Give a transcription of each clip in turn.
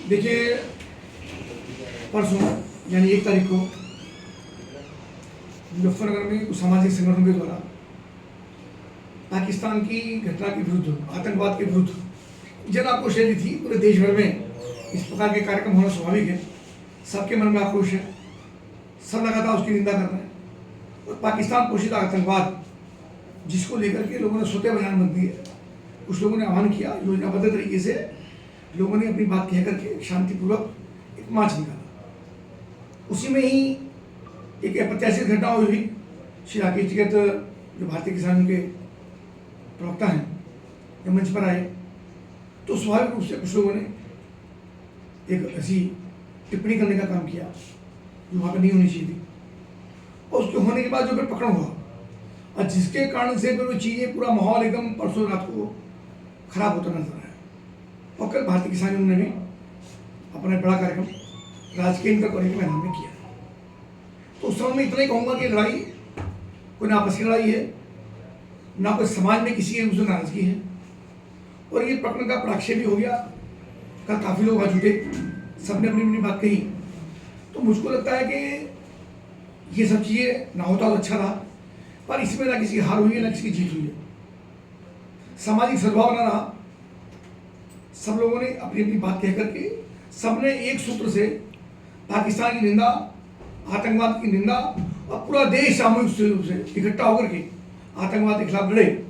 देखिए, परसों यानी 1 तारीख को मुजफ्फरनगर में कुछ सामाजिक संगठनों के द्वारा पाकिस्तान की घटना के विरुद्ध, आतंकवाद के विरुद्ध जन आक्रोश रैली थी। पूरे देश भर में इस प्रकार के कार्यक्रम होना स्वाभाविक है। सबके मन में आक्रोश है, सब लगातार उसकी निंदा कर रहे हैं। और पाकिस्तान पोषित आतंकवाद जिसको लेकर के लोगों ने स्वतः बयानबंदी है, कुछ लोगों ने आह्वान किया, योजनाबद्ध तरीके से लोगों ने अपनी बात कह करके शांतिपूर्वक एक मार्च निकाला। उसी में ही एक अप्रत्याशित घटना हुई। श्री राकेश टिकैत जो भारतीय किसानों के प्रवक्ता हैं, जब मंच पर आए तो स्वाभाविक रूप से कुछ लोगों ने एक ऐसी टिप्पणी करने का काम किया जो वहाँ पर नहीं होनी चाहिए थी। और उसके होने के बाद जो फिर पकड़ हुआ और जिसके कारण से फिर वो चीज़ें, पूरा माहौल एकदम परसों रात को खराब होता नजर आया। और कल भारतीय किसानों ने भी अपना बड़ा कार्यक्रम राजकीय इंटर कॉलेज के मैदान में किया। तो उस समय में इतना ही कहूँगा कि लड़ाई कोई ना आपसी लड़ाई है, ना कोई समाज में किसी के उससे नाराजगी है। और ये प्रकरण का प्रक्षेप भी हो गया। कल काफ़ी लोग आ जुटे, सबने अपनी अपनी बात कही। तो मुझको लगता है कि ये सब चीज़ें ना होता तो अच्छा रहा, पर इसमें ना किसी की हार हुई है, ना किसी की जीत हुई है। सामाजिक सद्भाव ना रहा। सब लोगों ने अपनी अपनी बात कह करके सबने एक सूत्र से पाकिस्तान की निंदा, आतंकवाद की निंदा, और पूरा देश सामूहिक रूप से इकट्ठा होकर के आतंकवाद के खिलाफ लड़े,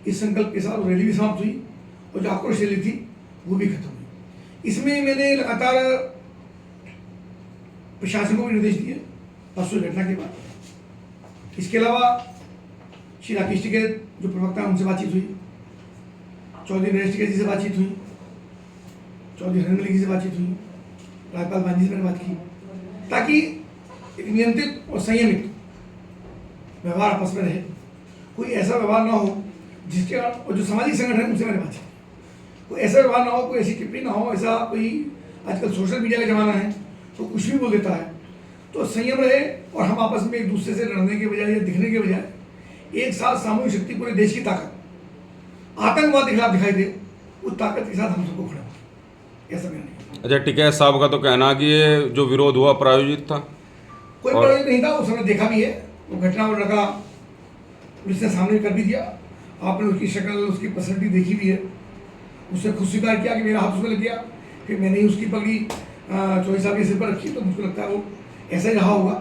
इस संकल्प के साथ रैली भी समाप्त हुई। और जो आक्रोश रैली थी वो भी खत्म हुई। इसमें मैंने लगातार प्रशासन को भी निर्देश दिए परसों घटना के बाद। इसके अलावा श्री राकेश टिकैत जो प्रवक्ता है उनसे बातचीत हुई, चौधरी नरेश टिकैत जी से बातचीत हुई, चौधरी हरिंदर जी से बातचीत हुई, राज्यपाल बांजी से मैंने बात की, ताकि एक नियंत्रित और संयमित व्यवहार आपस में रहे। कोई ऐसा व्यवहार ना हो जिसके, और जो सामाजिक संगठन है उनसे मैंने बात की, कोई ऐसा व्यवहार ना हो, कोई ऐसी टिप्पणी ना हो। ऐसा कोई, आजकल सोशल मीडिया का जमाना है तो कुछ भी बोल देता है। तो संयम रहे और हम आपस में एक दूसरे से लड़ने के बजाय या दिखने के बजाय एक साथ सामूहिक शक्ति, पूरे देश की ताकत आतंकवाद के खिलाफ दिखाई दे, उस ताकत के साथ हम सबको खड़ा हो। ऐसा नहीं। अच्छा, टिकैत साहब का तो कहना कि ये जो विरोध हुआ प्रायोजित था। कोई प्रायोजित नहीं था, उस समय देखा भी है वो घटना। और लड़का पुलिस ने सामने कर भी दिया, आपने उसकी शक्ल, उसकी पर्सनैलिटी देखी भी है। उसने खुद स्वीकार किया कि मेरा हाथ उसमें लग गया, फिर मैंने ही उसकी पगड़ी चौधरी साहब के सिर पर रखी। तो मुझको लगता है वो ऐसा ही रहा होगा।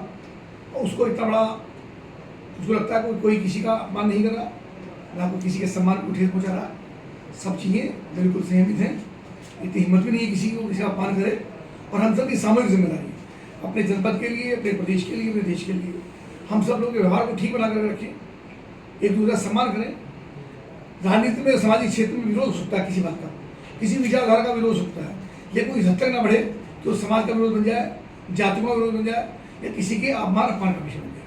और उसको इतना बड़ा, मुझको लगता है कोई किसी का अपमान नहीं कर रहा, ना कोई किसी के सम्मान को ठेस पहुँचा रहा। सब चीज़ें बिल्कुल संयमित हैं। इतनी हिम्मत भी नहीं है किसी को किसी का अपमान करे। और हम सब की सामूहिक जिम्मेदारी है अपने जनपद के लिए, अपने प्रदेश के लिए, अपने देश के लिए। हम सब लोग के व्यवहार को ठीक बना कर रखें, एक दूसरे का सम्मान करें। राजनीति में, सामाजिक क्षेत्र में विरोध हो सकता है किसी बात का, किसी विचारधारा का विरोध हो सकता है, लेकिन कोई हद तक ना बढ़े कि वो समाज का विरोध बन जाए, जातियों का विरोध बन जाए, या किसी के अपमान का विषय बन जाए।